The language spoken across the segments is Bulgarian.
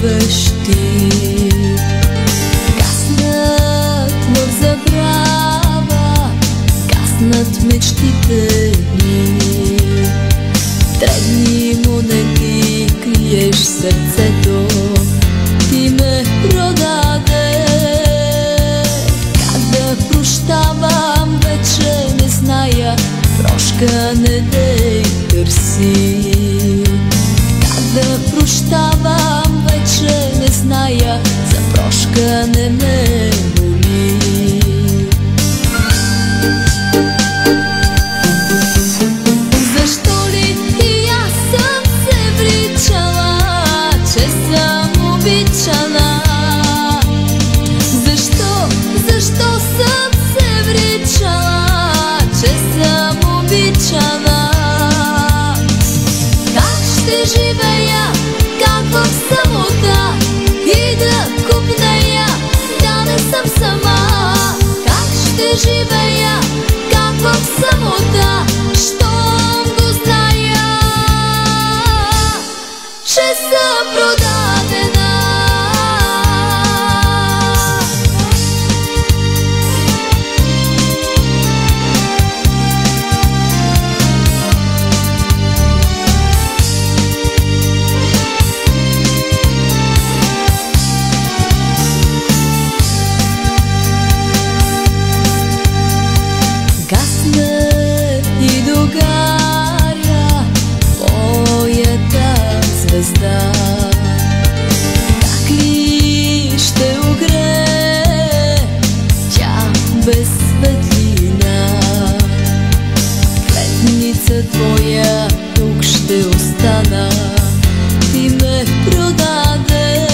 живеш ти. Гаснат в забрава, гаснат мечтите ни. Тревни му не ги криеш сърцето, ти ме продаде. Как да прощавам, вече не зная, прошка не дей търси. Как да прощавам, вече не зная, за прошка не ме моли. Защо ли и аз съм се вричала, че съм обичана? Защо съм се вричала, че съм обичана? Как ще живея, как в самота, и да купнея, да не съм сама? Как ще живея, как в самота, щом го зная, че съм продадена? Гасне и догаря моята звезда. Как ли ще огрее тя без светлина? Клетница твоя тук ще остана, ти ме продаде.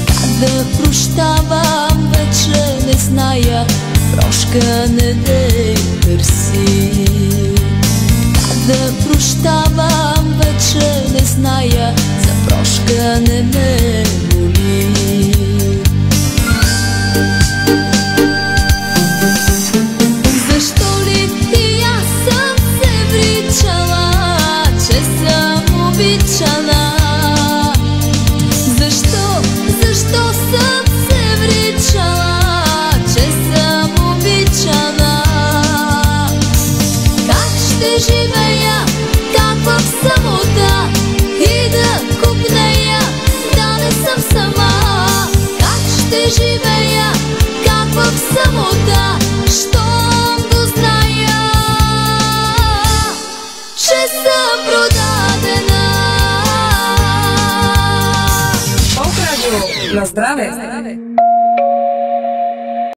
Как да прощавам, вече не зная, прошка не дей търси. Как да прощавам, вече не зная, за прошка не ме моли. Защо ли и аз съм се вричала, че съм обичана? Защо съм се вричала, че съм обичана? Как ще живея, как в самота, и да купнея, да не съм сама? Как ще живея, как в самота, щом го зная, че съм продадена? По радио на здраве!